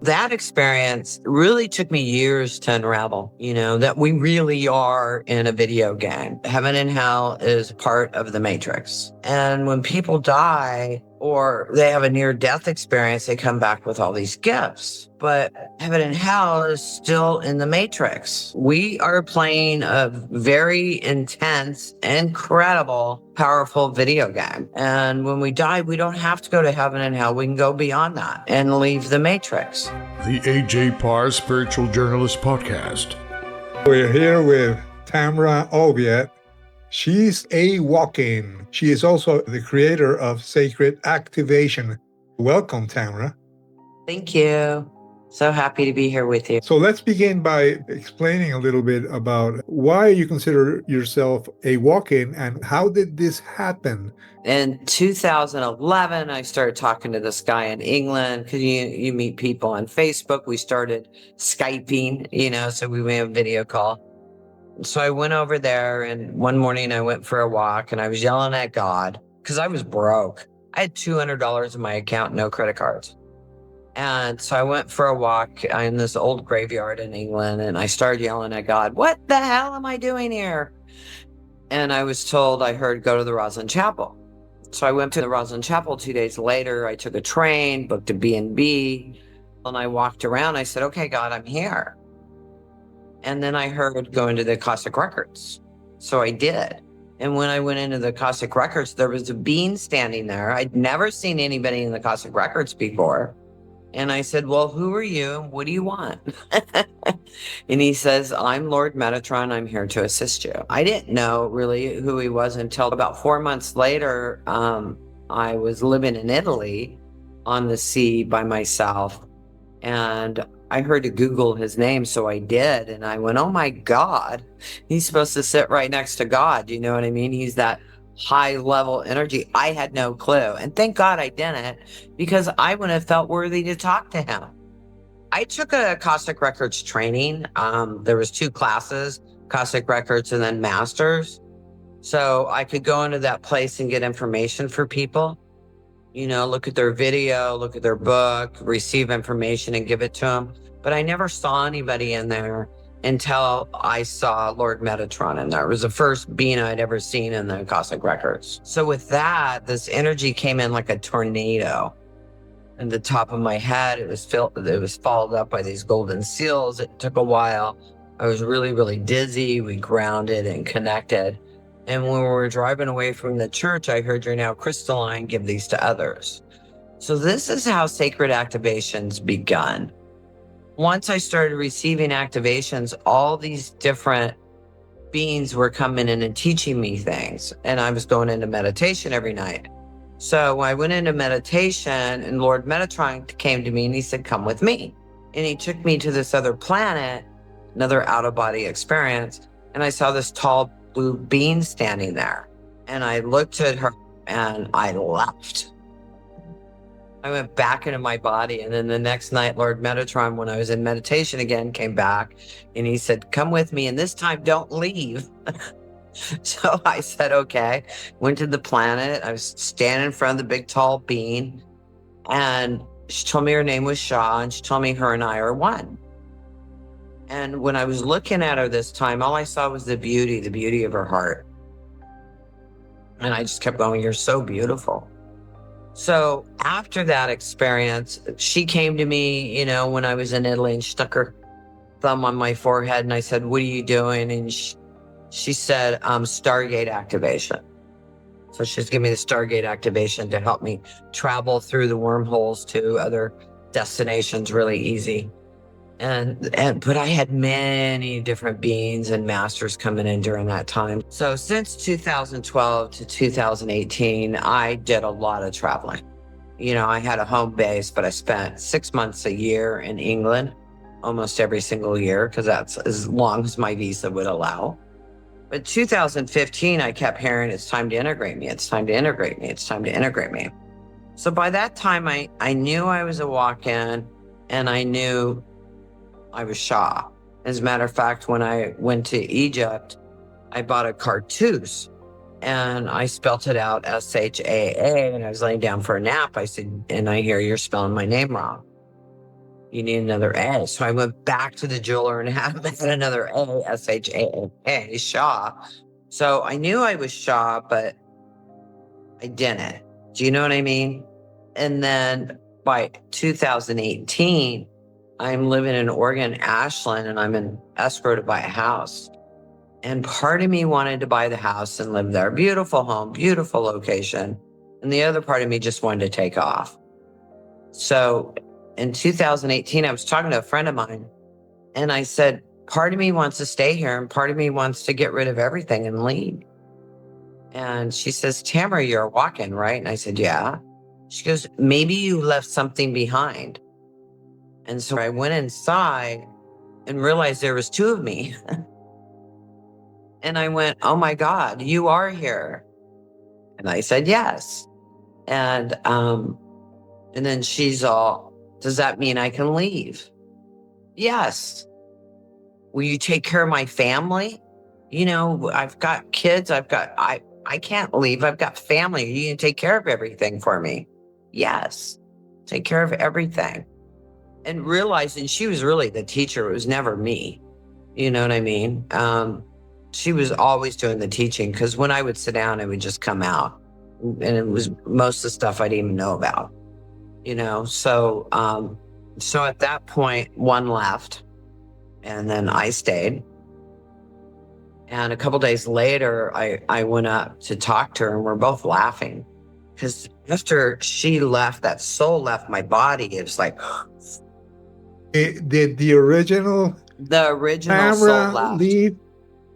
that experience really took me years to unravel, that we really are in a video game. Heaven and hell is part of the Matrix. And when people die or they have a near-death experience, they come back with all these gifts. But heaven and hell is still in the Matrix. We are playing a very intense, incredible, powerful video game. And when we die, we don't have to go to heaven and hell. We can go beyond that and leave the Matrix. The A.J. Parr Spiritual Journalist Podcast. We're here with Tamra Oviatt. She's a walk-in. She is also the creator of Sacred Activation. Welcome, Tamra. Thank you. So happy to be here with you. So let's begin by explaining a little bit about why you consider yourself a walk-in and how did this happen? In 2011, I started talking to this guy in England because you meet people on Facebook. We started Skyping, so we made a video call. So I went over there, and one morning I went for a walk and I was yelling at God because I was broke. I had $200 in my account, no credit cards. And so I went for a walk in this old graveyard in England, and I started yelling at God, "What the hell am I doing here?" And I was told I heard go to the Rosslyn Chapel. So I went to the Rosslyn Chapel 2 days later. I took a train, booked a B&B, and I walked around. I said, "Okay, God, I'm here." And then I heard go into the Akashic Records. So I did. And when I went into the Akashic Records, there was a being standing there. I'd never seen anybody in the Akashic Records before. And I said, "Well, who are you? What do you want?" And he says, "I'm Lord Metatron. I'm here to assist you." I didn't know really who he was until about 4 months later. I was living in Italy on the sea by myself. And I heard to Google his name, so I did. And I went, "Oh my God, he's supposed to sit right next to God." You know what I mean? He's that high level energy. I had no clue. And thank God I didn't, because I wouldn't have felt worthy to talk to him. I took a Akashic Records training. There was 2 classes, Akashic Records and then Masters. So I could go into that place and get information for people. Look at their video, look at their book, receive information and give it to them. But I never saw anybody in there until I saw Lord Metatron in there. It was the first being I'd ever seen in the Akashic Records. So with that, this energy came in like a tornado. In the top of my head, it was followed up by these golden seals. It took a while. I was really, really dizzy. We grounded and connected. And when we were driving away from the church, I heard, "You're now crystalline, give these to others." So this is how sacred activations begun. Once I started receiving activations, all these different beings were coming in and teaching me things. And I was going into meditation every night. So when I went into meditation, and Lord Metatron came to me and he said, "Come with me." And he took me to this other planet, another out-of-body experience. And I saw this tall blue being standing there. And I looked at her and I left. I went back into my body. And then the next night, Lord Metatron, when I was in meditation again, came back and he said, "Come with me. And this time don't leave." So I said, okay. Went to the planet. I was standing in front of the big tall being. And she told me her name was Shaa. And she told me her and I are one. And when I was looking at her this time, all I saw was the beauty of her heart. And I just kept going, "You're so beautiful." So after that experience, she came to me, when I was in Italy, and stuck her thumb on my forehead. And I said, "What are you doing?" And she said, "Stargate activation." So she's giving me the Stargate activation to help me travel through the wormholes to other destinations really easy. But I had many different beings and masters coming in during that time. So since 2012 to 2018, I did a lot of traveling. I had a home base, but I spent 6 months a year in England, almost every single year, because that's as long as my visa would allow. But 2015, I kept hearing, "It's time to integrate me. It's time to integrate me. It's time to integrate me." So by that time, I knew I was a walk-in, and I knew I was Shaa. As a matter of fact, when I went to Egypt, I bought a cartouche and I spelt it out Shaa, and I was laying down for a nap. I said, "And I hear you're spelling my name wrong." You need another A. So I went back to the jeweler and had another A, S-H-A-A, Shaa. So I knew I was Shaa, but I didn't. Do you know what I mean? And then by 2018, I'm living in Oregon, Ashland, and I'm in escrow to buy a house. And part of me wanted to buy the house and live there. Beautiful home, beautiful location. And the other part of me just wanted to take off. So in 2018, I was talking to a friend of mine and I said, part of me wants to stay here and part of me wants to get rid of everything and leave. And she says, Tamra, you're walking, right? And I said, yeah. She goes, maybe you left something behind. And so I went inside and realized there was two of me. And I went, oh my God, you are here. And I said, yes. And then she's all, does that mean I can leave? Yes. Will you take care of my family? You know, I've got kids. I can't leave. I've got family. You can take care of everything for me. Yes. Take care of everything. And realizing she was really the teacher. It was never me. You know what I mean? She was always doing the teaching because when I would sit down, it would just come out. And it was most of the stuff I didn't even know about, you know? So at that point, one left and then I stayed. And a couple days later, I went up to talk to her and we're both laughing because after she left, that soul left my body. It was like, Did the original Tamra soul left. leave?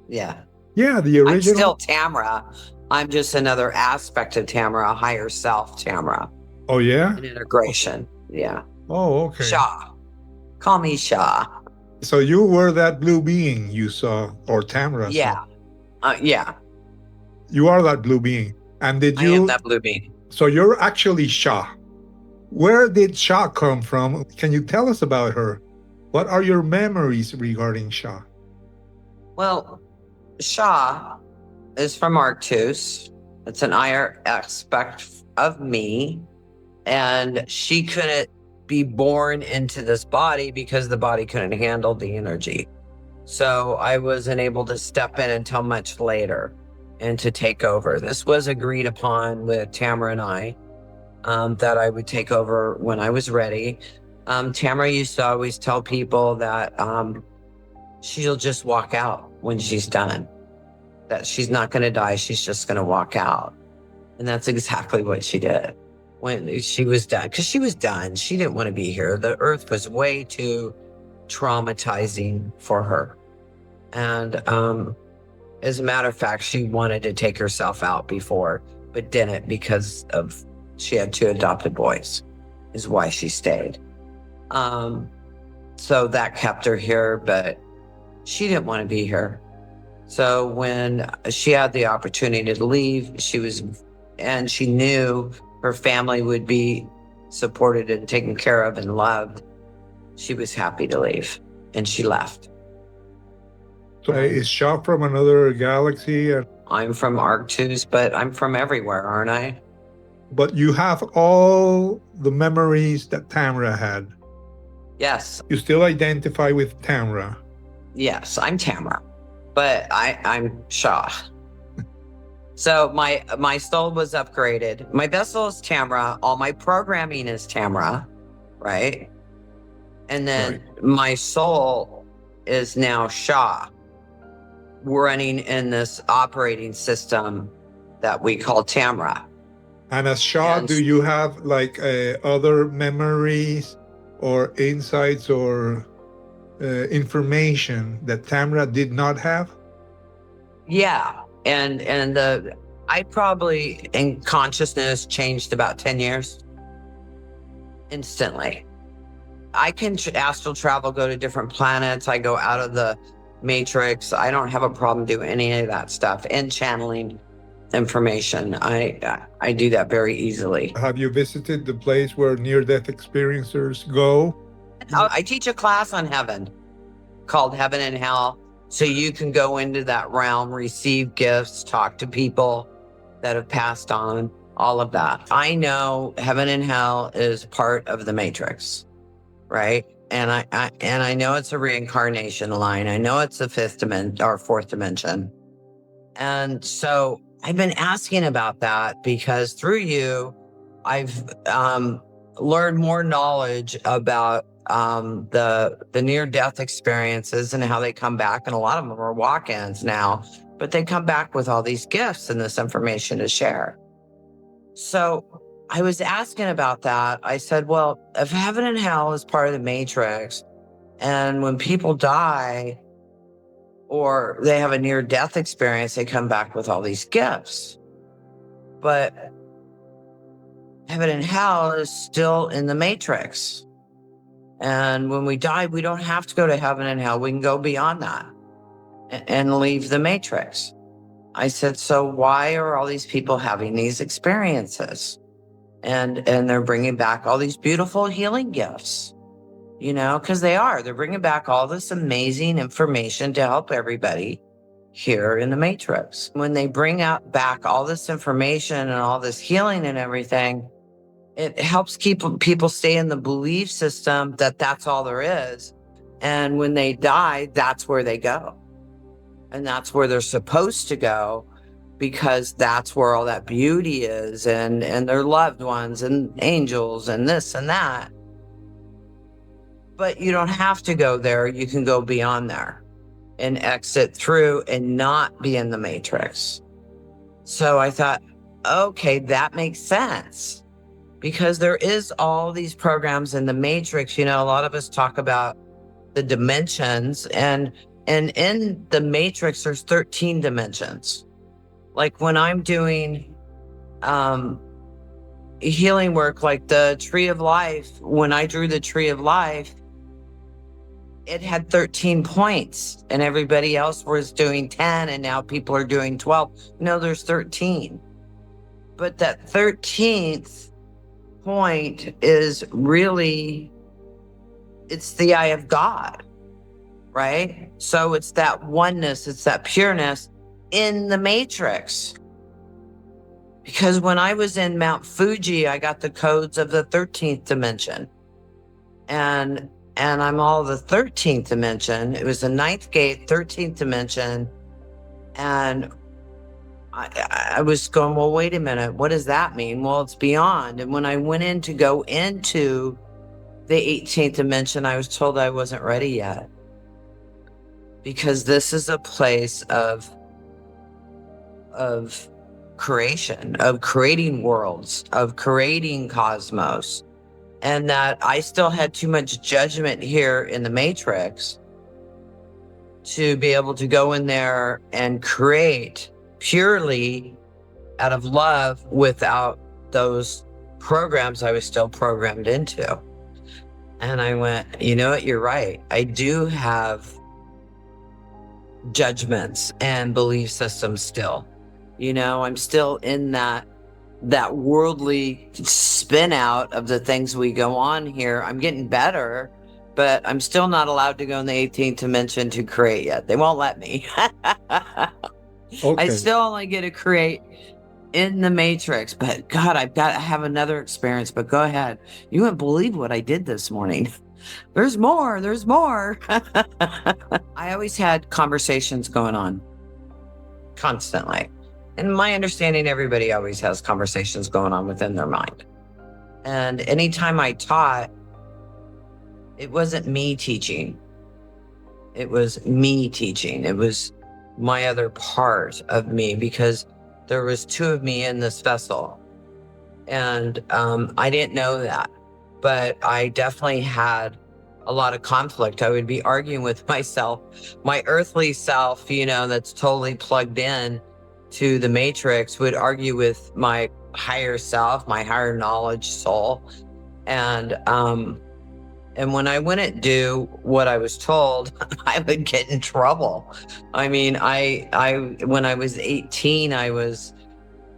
Yeah. Yeah, the original. I'm still Tamra. I'm just another aspect of Tamra, a higher self Tamra. Oh, yeah? An integration. Yeah. Oh, okay. Shaa. Call me Shaa. So you were that blue being you saw, or Tamra Yeah. saw. Yeah. You are that blue being. And did I you... am that blue being. So you're actually Shaa. Where did Shaa come from? Can you tell us about her? What are your memories regarding Shaa? Well, Shaa is from Arcturus. It's an higher aspect of me. And she couldn't be born into this body because the body couldn't handle the energy. So I wasn't able to step in until much later and to take over. This was agreed upon with Tamra and I, that I would take over when I was ready. Tamra used to always tell people that she'll just walk out when she's done, that she's not going to die. She's just going to walk out. And that's exactly what she did when she was done, because she was done. She didn't want to be here. The earth was way too traumatizing for her. And as a matter of fact, she wanted to take herself out before, but didn't because of she had two adopted boys, is why she stayed. So that kept her here, but she didn't want to be here. So when she had the opportunity to leave, and she knew her family would be supported and taken care of and loved, she was happy to leave, and she left. So is Shaa from another galaxy? I'm from Arcturian, but I'm from everywhere, aren't I? But you have all the memories that Tamra had. Yes. You still identify with Tamra. Yes, I'm Tamra, but I'm Shaa. So my soul was upgraded. My vessel is Tamra. All my programming is Tamra, right? And then my soul is now Shaa, running in this operating system that we call Tamra. And as Shaa, do you have like other memories or insights or information that Tamra did not have? Yeah. And I probably in consciousness changed about 10 years instantly. I can astral travel, go to different planets. I go out of the matrix. I don't have a problem doing any of that stuff and channeling information. I do that very easily. Have you visited the place where near-death experiencers go? I teach a class on heaven called Heaven and Hell. So you can go into that realm, receive gifts, talk to people that have passed on, all of that. I know heaven and hell is part of the matrix, right? and I know it's a reincarnation line. I know it's the fourth dimension. And so I've been asking about that because through you, I've learned more knowledge about the near-death experiences and how they come back. And a lot of them are walk-ins now, but they come back with all these gifts and this information to share. So I was asking about that. I said, well, if heaven and hell is part of the matrix, and when people die or they have a near-death experience, they come back with all these gifts. But heaven and hell is still in the matrix. And when we die, we don't have to go to heaven and hell. We can go beyond that and leave the matrix. I said, so why are all these people having these experiences? And they're bringing back all these beautiful healing gifts, because they're bringing back all this amazing information to help everybody here in the matrix. When they bring back all this information and all this healing and everything, it helps people stay in the belief system that that's all there is. And when they die, that's where they go. And that's where they're supposed to go, because that's where all that beauty is, and their loved ones and angels and this and that. But you don't have to go there. You can go beyond there and exit through and not be in the matrix. So I thought, okay, that makes sense, because there is all these programs in the matrix. A lot of us talk about the dimensions, and in the matrix, there's 13 dimensions. Like when I'm doing healing work, like the tree of life, when I drew the tree of life, it had 13 points and everybody else was doing 10, and now people are doing 12. No, there's 13. But that 13th point is really, it's the eye of God, right? So it's that oneness, it's that pureness in the matrix. Because when I was in Mount Fuji, I got the codes of the 13th dimension. And I'm all the 13th dimension. It was the 9th gate, 13th dimension. And I was going, well, wait a minute, what does that mean? Well, it's beyond. And when I went in to go into the 18th dimension, I was told I wasn't ready yet. Because this is a place of creation, of creating worlds, of creating cosmos. And that I still had too much judgment here in the matrix to be able to go in there and create purely out of love without those programs I was still programmed into. And I went, you know what, you're right. I do have judgments and belief systems still. I'm still in that worldly spin out of the things we go on here. I'm getting better, but I'm still not allowed to go in the 18th dimension to create yet. They won't let me. Okay. I still only get to create in the matrix, but God, I've got to have another experience. But go ahead. You wouldn't believe what I did this morning. There's more. I always had conversations going on constantly. And my understanding, everybody always has conversations going on within their mind. And anytime I taught, it wasn't me teaching. It was me teaching. It was my other part of me, because there was two of me in this vessel. And I didn't know that, but I definitely had a lot of conflict. I would be arguing with myself, my earthly self, that's totally plugged in to the matrix, would argue with my higher self, my higher knowledge soul. And when I wouldn't do what I was told, I would get in trouble. I mean, I when I was 18, I was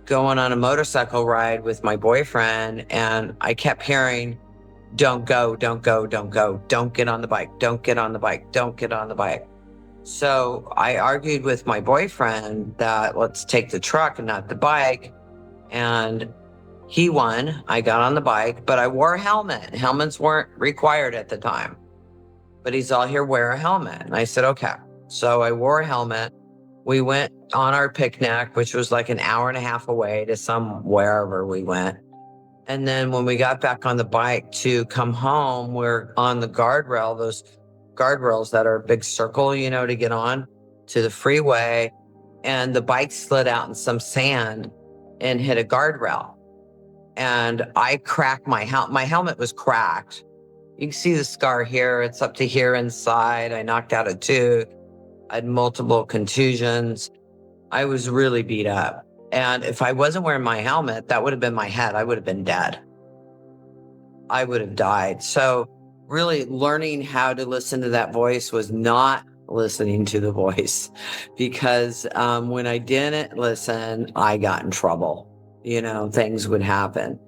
going on a motorcycle ride with my boyfriend, and I kept hearing, don't go, don't go, don't go, don't get on the bike, don't get on the bike, don't get on the bike. So I argued with my boyfriend that let's take the truck and not the bike. And he won. I got on the bike, but I wore a helmet. Helmets weren't required at the time. but he's all, here, wear a helmet. And I said, okay. So I wore a helmet. We went on our picnic, which was like an hour and a half away to wherever we went. And then when we got back on the bike to come home, we're on the guardrail, those guardrails that are a big circle, you know, to get on to the freeway. And the bike slid out in some sand and hit a guardrail. And I cracked my helmet. My helmet was cracked. You can see the scar here. It's up to here inside. I knocked out a tooth. I had multiple contusions. I was really beat up. And if I wasn't wearing my helmet, that would have been my head. I would have been dead. I would have died. So really learning how to listen to that voice was not listening to the voice, because when I didn't listen, I got in trouble. You know, things would happen.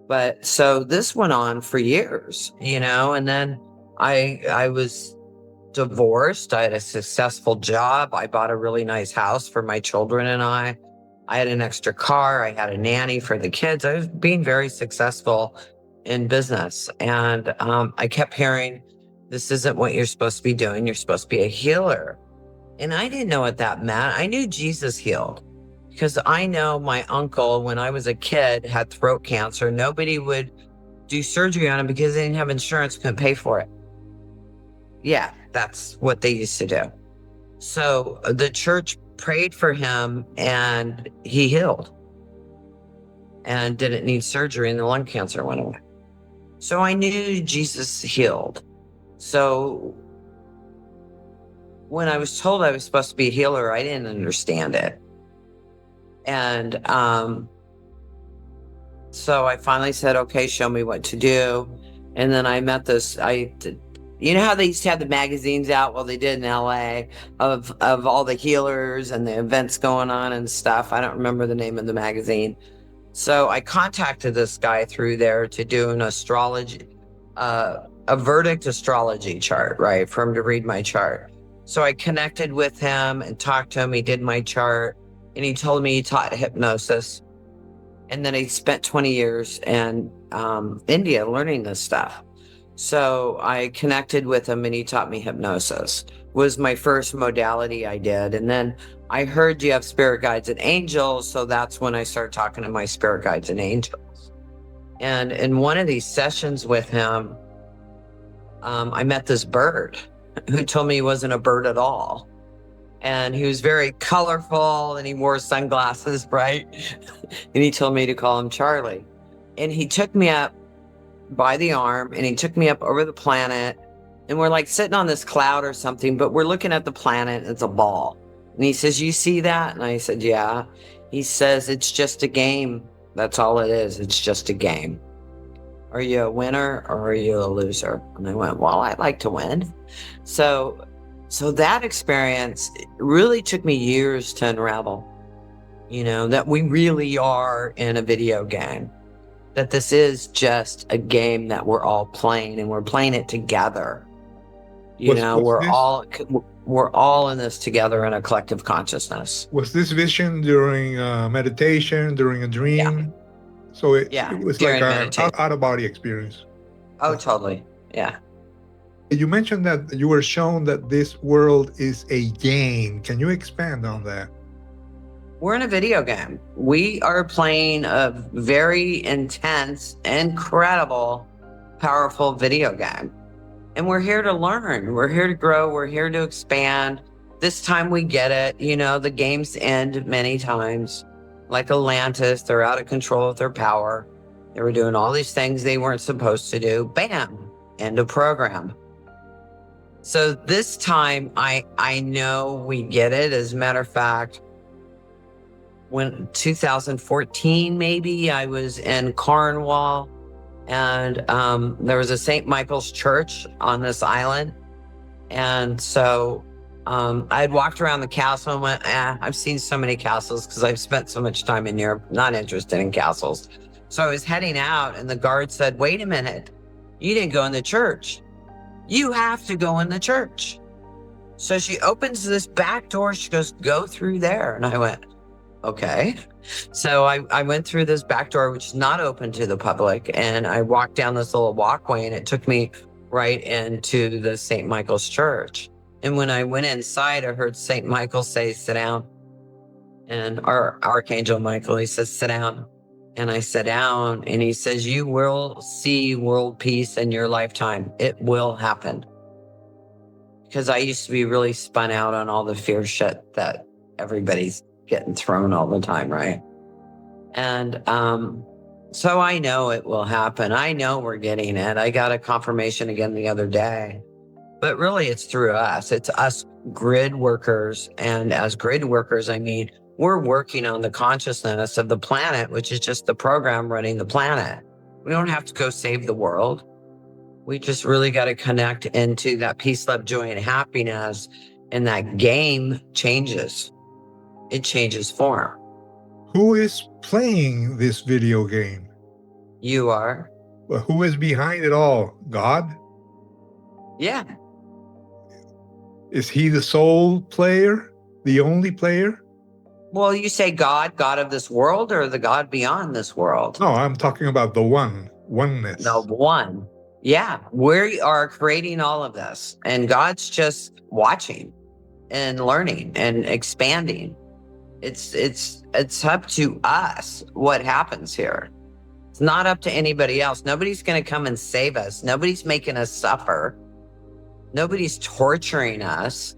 But so this went on for years, you know, and then I was divorced. I had a successful job. I bought a really nice house for my children and I had an extra car. I had a nanny for the kids. I was being very successful in business. And I kept hearing, this isn't what you're supposed to be doing. You're supposed to be a healer. And I didn't know what that meant. I knew Jesus healed, because I know my uncle, when I was a kid, had throat cancer. Nobody would do surgery on him because they didn't have insurance, couldn't pay for it. Yeah, that's what they used to do. So the church prayed for him and he healed and didn't need surgery, and the lung cancer went away. So I knew Jesus healed. So when I was told I was supposed to be a healer, I didn't understand it. And so I finally said, okay, show me what to do. And then I met you know how they used to have the magazines out? Well, they did in LA of all the healers and the events going on and stuff. I don't remember the name of the magazine. So I contacted this guy through there to do an astrology, a verdict astrology chart, right? For him to read my chart. So I connected with him and talked to him. He did my chart and he told me he taught hypnosis. And then he spent 20 years in India learning this stuff. So I connected with him and he taught me hypnosis. Was my first modality I did. And then I heard you have spirit guides and angels. So that's when I started talking to my spirit guides and angels. And in one of these sessions with him, I met this bird who told me he wasn't a bird at all. And he was very colorful and he wore sunglasses, right? And he told me to call him Charlie. And he took me up by the arm and he took me up over the planet, and we're like sitting on this cloud or something, but we're looking at the planet. It's a ball. And he says, you see that? And I said, yeah. He says, it's just a game. That's all it is. It's just a game. Are you a winner or are you a loser? And I went, well, I like to win. So that experience really took me years to unravel, you know, that we really are in a video game. That this is just a game that we're all playing, and we're playing it together. We're all in this together in a collective consciousness. Was this vision during meditation, during a dream? Yeah. So it was like an out-of-body experience. Oh, totally. Yeah. You mentioned that you were shown that this world is a game. Can you expand on that? We're in a video game. We are playing a very intense, incredible, powerful video game. And we're here to learn. We're here to grow. We're here to expand. This time we get it. You know, the games end many times. Like Atlantis, they're out of control with their power. They were doing all these things they weren't supposed to do. Bam, end of program. So this time I know we get it. As a matter of fact, when 2014, maybe, I was in Cornwall, and there was a St. Michael's church on this island. And so I had walked around the castle and went, I've seen so many castles because I've spent so much time in Europe, not interested in castles. So I was heading out and the guard said, wait a minute, you didn't go in the church. You have to go in the church. So she opens this back door. She goes, go through there. And I went, okay. So I went through this back door, which is not open to the public. And I walked down this little walkway, and it took me right into the St. Michael's Church. And when I went inside, I heard St. Michael say, sit down. And our Archangel Michael, he says, sit down. And I sat down, and he says, you will see world peace in your lifetime. It will happen. Because I used to be really spun out on all the fear shit that everybody's getting thrown all the time, right? And so I know it will happen. I know we're getting it. I got a confirmation again the other day. But really, it's through us. It's us grid workers. And as grid workers, I mean, we're working on the consciousness of the planet, which is just the program running the planet. We don't have to go save the world. We just really got to connect into that peace, love, joy, and happiness. And that game changes. It changes form. Who is playing this video game? You are. Well, who is behind it all? God? Yeah. Is he the sole player? The only player? Well, you say God, God of this world, or the God beyond this world? No, I'm talking about the oneness. The one. Yeah, we are creating all of this, and God's just watching and learning and expanding. It's up to us what happens here. It's not up to anybody else. Nobody's going to come and save us. Nobody's making us suffer. Nobody's torturing us.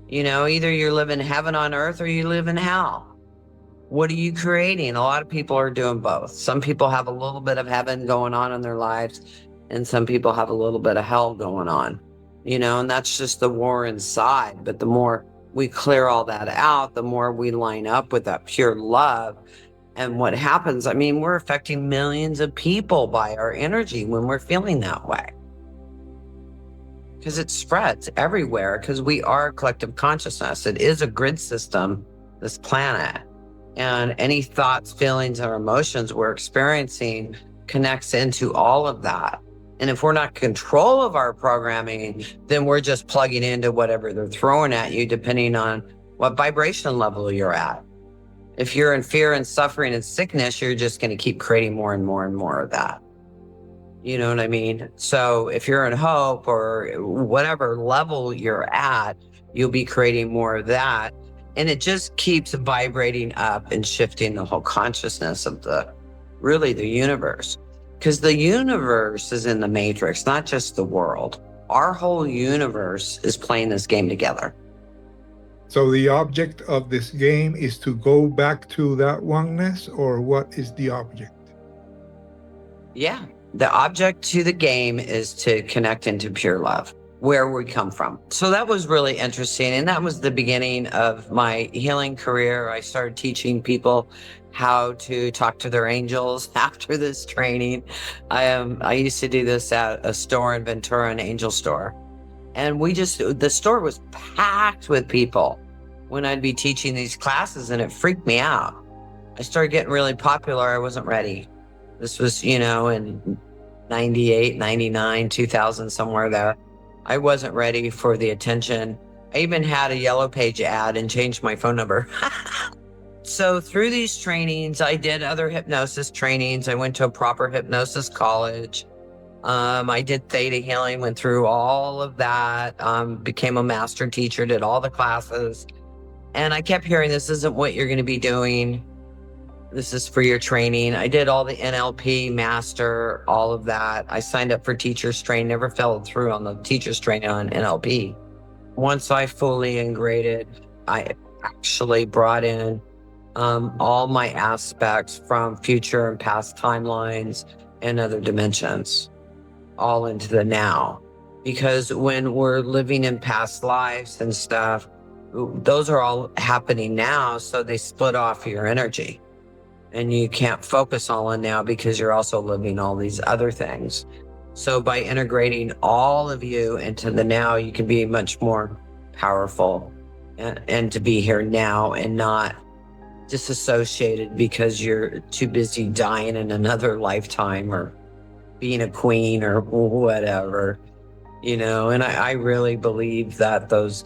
You know, either you're living heaven on earth or you live in hell. What are you creating? A lot of people are doing both. Some people have a little bit of heaven going on in their lives, and some people have a little bit of hell going on, you know, and that's just the war inside. But the more we clear all that out, the more we line up with that pure love. And what happens, I mean, we're affecting millions of people by our energy when we're feeling that way. Because it spreads everywhere, because we are collective consciousness. It is a grid system, this planet. And any thoughts, feelings, or emotions we're experiencing connects into all of that. And if we're not in control of our programming, then we're just plugging into whatever they're throwing at you, depending on what vibration level you're at. If you're in fear and suffering and sickness, you're just going to keep creating more and more and more of that. You know what I mean? So if you're in hope or whatever level you're at, you'll be creating more of that. And it just keeps vibrating up and shifting the whole consciousness of the universe. Because the universe is in the matrix, not just the world. Our whole universe is playing this game together. So the object of this game is to go back to that oneness, or what is the object? Yeah. The object to the game is to connect into pure love, where we come from. So that was really interesting. And that was the beginning of my healing career. I started teaching people how to talk to their angels after this training. I used to do this at a store in Ventura, an angel store. And the store was packed with people when I'd be teaching these classes, and it freaked me out. I started getting really popular. I wasn't ready. This was, you know, in 98, 99, 2000, somewhere there. I wasn't ready for the attention. I even had a yellow page ad and changed my phone number. So through these trainings, I did other hypnosis trainings. I went to a proper hypnosis college. I did theta healing, went through all of that, became a master teacher, did all the classes. And I kept hearing, this isn't what you're going to be doing. This is for your training. I did all the NLP master, all of that. I signed up for teacher's training, never followed through on the teacher's training on NLP. Once I fully integrated, I actually brought in all my aspects from future and past timelines and other dimensions, all into the now. Because when we're living in past lives and stuff, those are all happening now, so they split off your energy. And you can't focus all on now because you're also living all these other things. So by integrating all of you into the now, you can be much more powerful and to be here now and not disassociated because you're too busy dying in another lifetime or being a queen or whatever, you know. And I really believe that those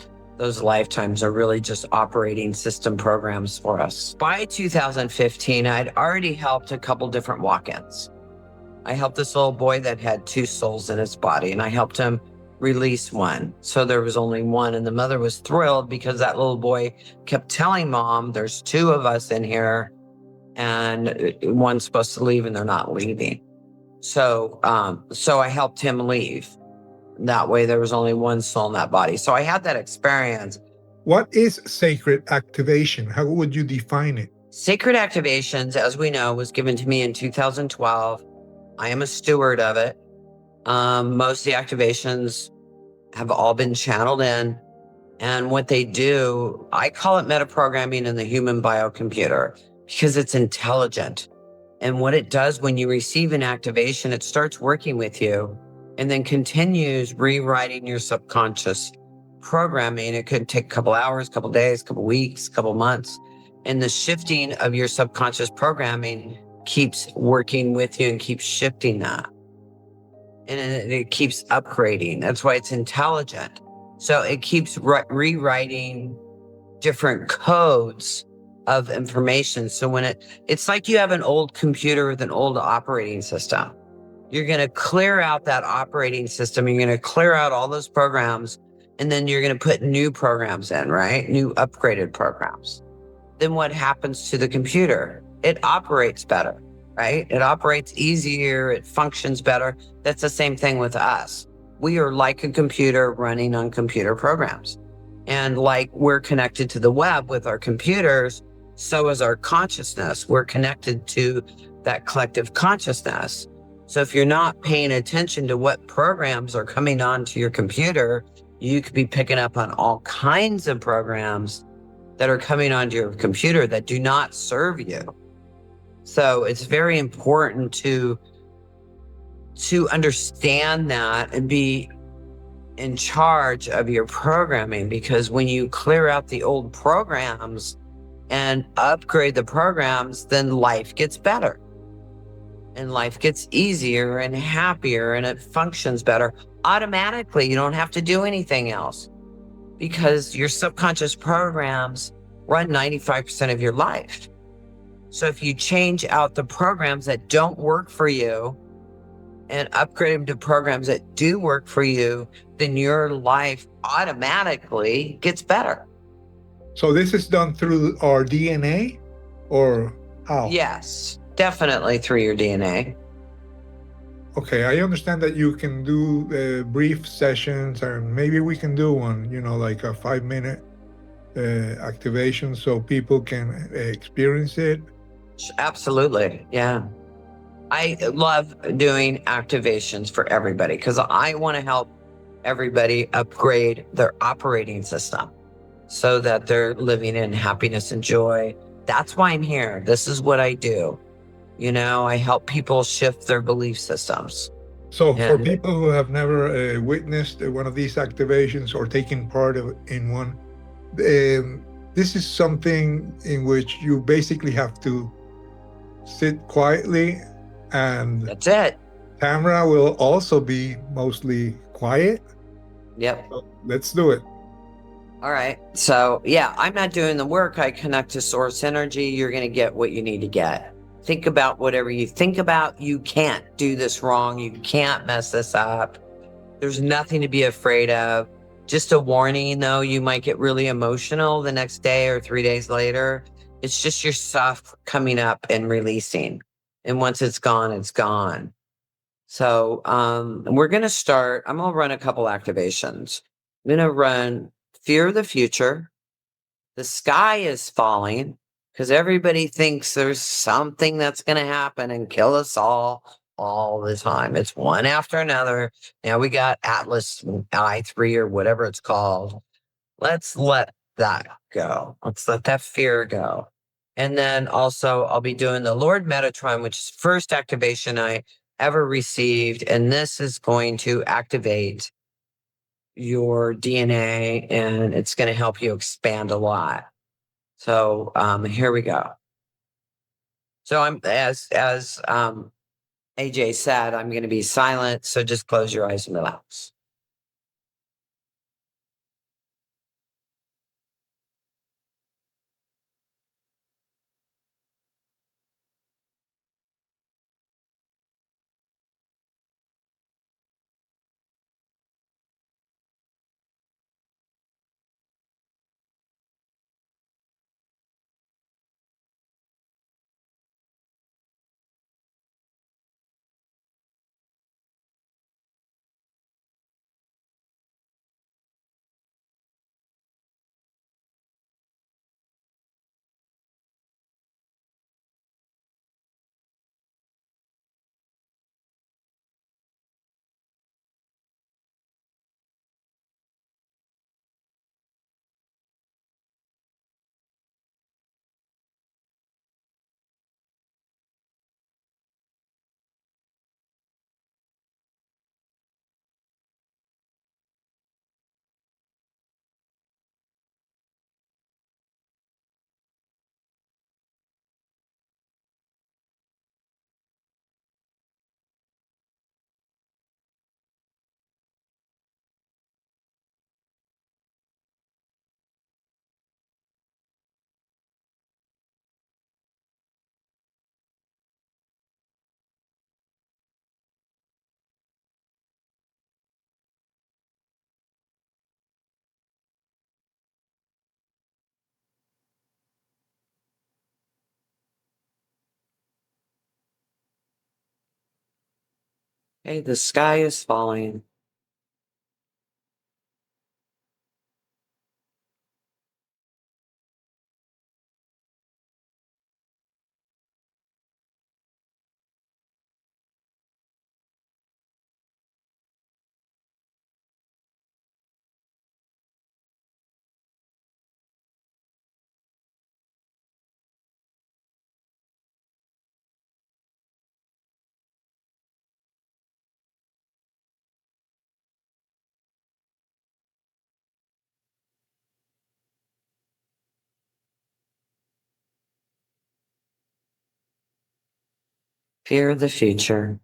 lifetimes are really just operating system programs for us. By 2015, I'd already helped a couple different walk-ins. I helped this little boy that had 2 souls in his body, and I helped him release one. So there was only one, and the mother was thrilled because that little boy kept telling mom, there's 2 of us in here, and one's supposed to leave and they're not leaving. So I helped him leave. That way there was only one soul in that body. So I had that experience. What is sacred activation? How would you define it? Sacred activations, as we know, was given to me in 2012. I am a steward of it. Most of the activations have all been channeled in. And what they do, I call it metaprogramming in the human biocomputer because it's intelligent. And what it does when you receive an activation, it starts working with you and then continues rewriting your subconscious programming. It could take a couple hours, couple days, couple weeks, couple months. And the shifting of your subconscious programming keeps working with you and keeps shifting that. And it keeps upgrading. That's why it's intelligent. So it keeps rewriting different codes of information. So when it's like you have an old computer with an old operating system. You're going to clear out that operating system. You're going to clear out all those programs, and then you're going to put new programs in, right? New upgraded programs. Then what happens to the computer? It operates better, right? It operates easier. It functions better. That's the same thing with us. We are like a computer running on computer programs. And like we're connected to the web with our computers, so is our consciousness. We're connected to that collective consciousness. So if you're not paying attention to what programs are coming onto your computer, you could be picking up on all kinds of programs that are coming onto your computer that do not serve you. So it's very important to understand that and be in charge of your programming, because when you clear out the old programs and upgrade the programs, then life gets better and life gets easier and happier and it functions better automatically. You don't have to do anything else because your subconscious programs run 95% of your life. So if you change out the programs that don't work for you and upgrade them to programs that do work for you, then your life automatically gets better. So this is done through our DNA, or how? Yes, definitely through your DNA. Okay, I understand that you can do brief sessions, and maybe we can do one, like a 5-minute activation so people can experience it. Absolutely, yeah. I love doing activations for everybody because I want to help everybody upgrade their operating system so that they're living in happiness and joy. That's why I'm here. This is what I do. I help people shift their belief systems. So for people who have never witnessed one of these activations or taken part in one, this is something in which you basically have to sit quietly, and that's it. Tamra will also be mostly quiet. Yep. So let's do it. All right. So yeah, I'm not doing the work. I connect to source energy. You're going to get what you need to get. Think about whatever you think about. You can't do this wrong. You can't mess this up. There's nothing to be afraid of. Just a warning, though, you might get really emotional the next day or 3 days later. It's just your stuff coming up and releasing. And once it's gone, it's gone. So we're going to start. I'm going to run a couple activations. I'm going to run Fear of the Future. The sky is falling because everybody thinks there's something that's going to happen and kill us all the time. It's one after another. Now we got Atlas I3 or whatever it's called. Let's let that go. Let's let that fear go. And then also I'll be doing the Lord Metatron, which is first activation I ever received. And this is going to activate your DNA and it's going to help you expand a lot. So here we go. So I'm as AJ said, I'm going to be silent. So just close your eyes and relax. Okay, the sky is falling. Fear the future.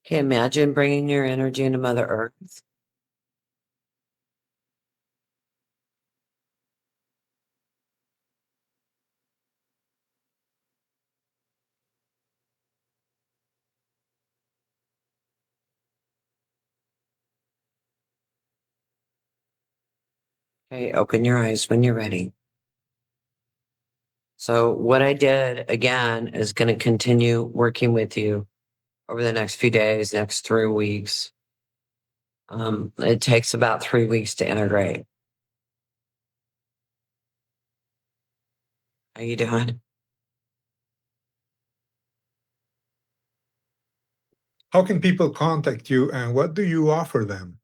Okay, imagine bringing your energy into Mother Earth. Okay, open your eyes when you're ready. So what I did again is going to continue working with you over the next few days, next 3 weeks. It takes about 3 weeks to integrate. How you doing? How can people contact you and what do you offer them?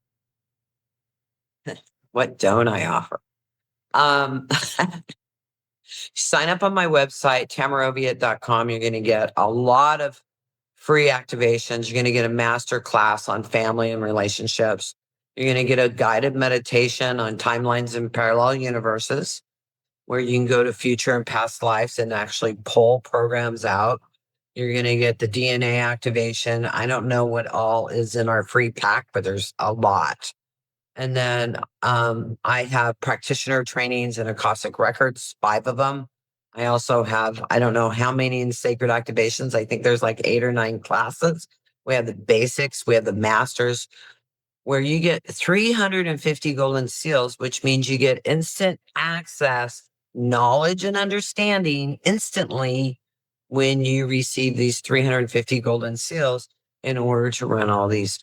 What don't I offer? Um, sign up on my website, tamraoviatt.com. You're going to get a lot of free activations. You're going to get a master class on family and relationships. You're going to get a guided meditation on timelines and parallel universes, where you can go to future and past lives and actually pull programs out. You're going to get the DNA activation. I don't know what all is in our free pack, but there's a lot. And then I have practitioner trainings and Akashic records, 5 of them. I also have, I don't know how many in sacred activations. I think there's like 8 or 9 classes. We have the basics, we have the masters, where you get 350 golden seals, which means you get instant access, knowledge, and understanding instantly when you receive these 350 golden seals in order to run all these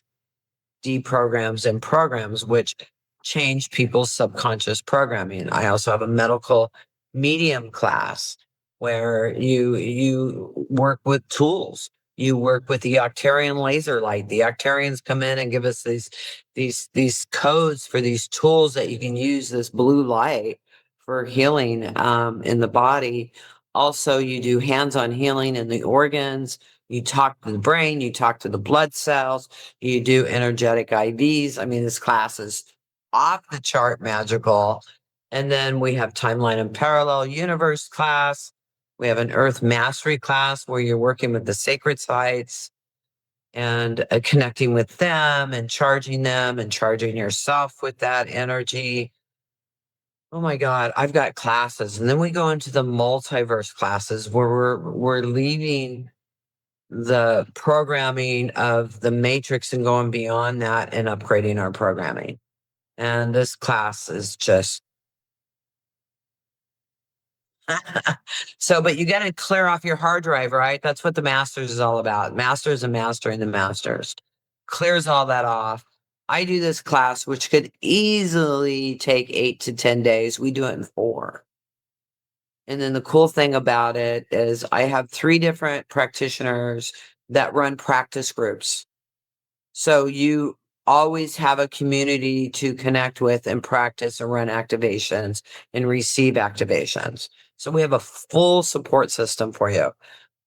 deprograms and programs, which change people's subconscious programming. I also have a medical medium class where you work with tools. You work with the Arcturian laser light. The Arcturians come in and give us these codes for these tools that you can use this blue light for healing in the body. Also, you do hands-on healing in the organs. You talk to the brain. You talk to the blood cells. You do energetic IVs. I mean, this class is off the chart magical. And then we have timeline and parallel universe class. We have an earth mastery class where you're working with the sacred sites and connecting with them and charging yourself with that energy. Oh my God, I've got classes. And then we go into the multiverse classes where we're leaving the programming of the matrix and going beyond that and upgrading our programming. And this class is just so, but you got to clear off your hard drive, right? That's what the masters is all about. Masters and mastering the masters clears all that off. I do this class, which could easily take 8 to 10 days. We do it in 4. And then the cool thing about it is I have 3 different practitioners that run practice groups. So you always have a community to connect with and practice and run activations and receive activations. So we have a full support system for you.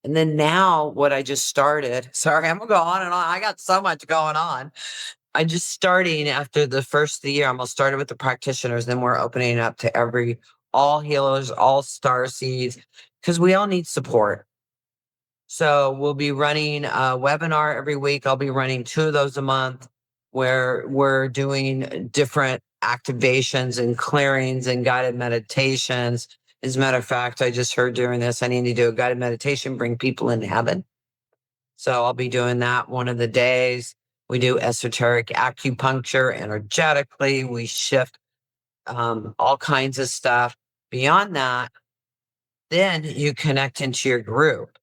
And then now what I just started, sorry, I'm gonna go on and on. I got so much going on. I just starting after the first of the year, I'm gonna start it with the practitioners, then we're opening it up to every all healers, all star seeds, because we all need support. So we'll be running a webinar every week. I'll be running 2 of those a month where we're doing different activations and clearings and guided meditations. As a matter of fact, I just heard during this, I need to do a guided meditation, bring people into heaven. So I'll be doing that one of the days. We do esoteric acupuncture energetically. We shift all kinds of stuff. Beyond that, then you connect into your group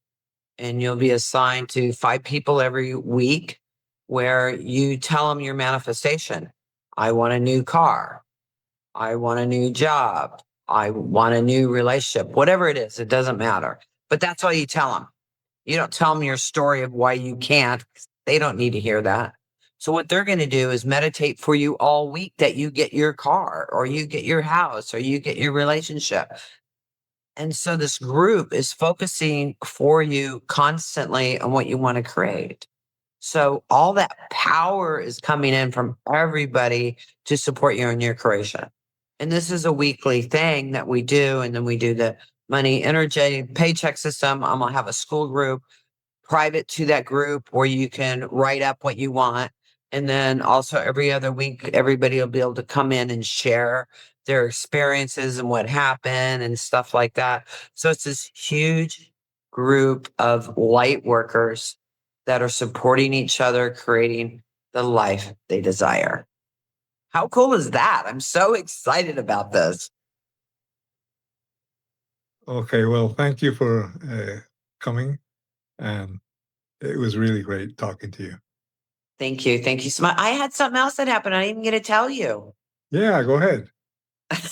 and you'll be assigned to 5 people every week where you tell them your manifestation. I want a new car. I want a new job. I want a new relationship. Whatever it is, it doesn't matter. But that's all you tell them. You don't tell them your story of why you can't. They don't need to hear that. So what they're going to do is meditate for you all week that you get your car or you get your house or you get your relationship. And so this group is focusing for you constantly on what you want to create. So all that power is coming in from everybody to support you in your creation. And this is a weekly thing that we do. And then we do the money energy paycheck system. I'm going to have a school group private to that group where you can write up what you want. And then also every other week, everybody will be able to come in and share their experiences and what happened and stuff like that. So it's this huge group of light workers that are supporting each other, creating the life they desire. How cool is that? I'm so excited about this. Okay, well, thank you for coming. And it was really great talking to you. Thank you. Thank you so much. I had something else that happened. I didn't even get to tell you. Yeah, go ahead.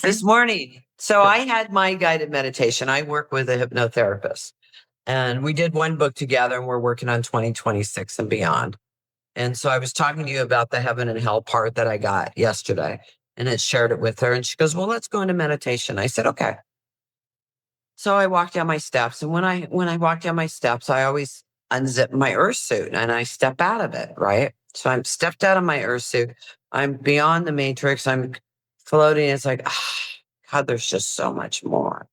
This morning. So I had my guided meditation. I work with a hypnotherapist. And we did one book together and we're working on 2026 and beyond. And so I was talking to you about the heaven and hell part that I got yesterday and it shared it with her. And she goes, well, let's go into meditation. I said, okay. So I walked down my steps. And when I walk down my steps, I always unzip my earth suit and I step out of it. Right. So I'm stepped out of my earth suit. I'm beyond the matrix. I'm floating. It's like, God, there's just so much more.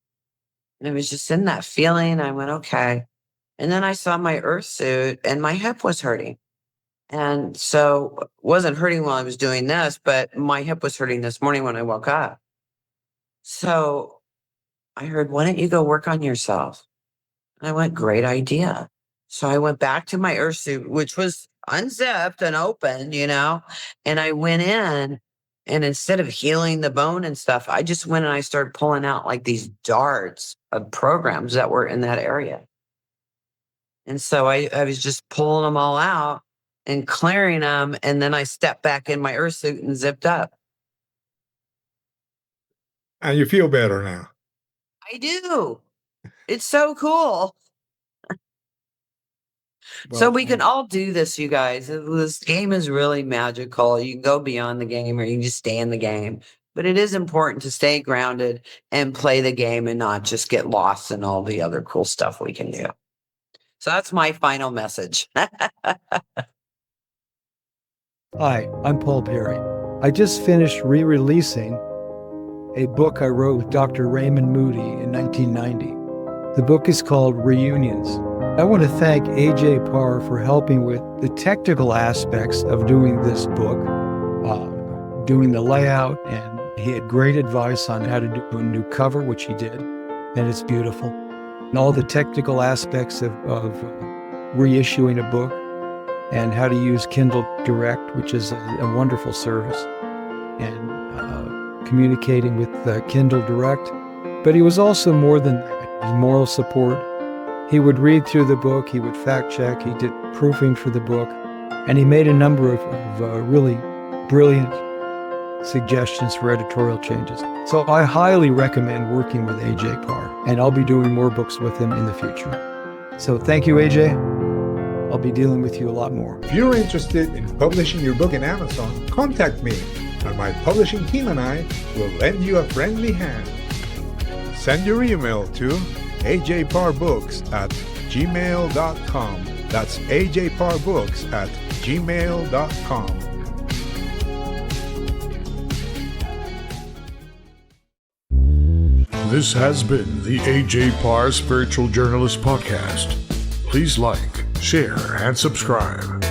And it was just in that feeling. I went, okay. And then I saw my earth suit and my hip was hurting. And so it wasn't hurting while I was doing this, but my hip was hurting this morning when I woke up. So I heard, why don't you go work on yourself? And I went, great idea. So I went back to my earth suit, which was unzipped and open, and I went in. And instead of healing the bone and stuff, I just went and I started pulling out like these darts of programs that were in that area. And so I was just pulling them all out and clearing them. And then I stepped back in my earth suit and zipped up. And you feel better now. I do. It's so cool. Well, so we can all do this, you guys. This game is really magical. You can go beyond the game or you can just stay in the game. But it is important to stay grounded and play the game and not just get lost in all the other cool stuff we can do. So that's my final message. Hi, I'm Paul Perry. I just finished re-releasing a book I wrote with Dr. Raymond Moody in 1990. The book is called Reunions. I want to thank AJ Parr for helping with the technical aspects of doing this book, doing the layout, and he had great advice on how to do a new cover, which he did, and it's beautiful. And all the technical aspects of reissuing a book and how to use Kindle Direct, which is a wonderful service, and communicating with Kindle Direct. But he was also more than that, moral support. He would read through the book, he would fact check, he did proofing for the book, and he made a number of really brilliant suggestions for editorial changes. So I highly recommend working with AJ Parr, and I'll be doing more books with him in the future. So thank you, AJ. I'll be dealing with you a lot more. If you're interested in publishing your book in Amazon, contact me, and my publishing team and I will lend you a friendly hand. Send your email to ajparbooks@gmail.com. That's ajparbooks@gmail.com. This has been the AJ Parr Spiritual Journalist Podcast. Please like, share, and subscribe.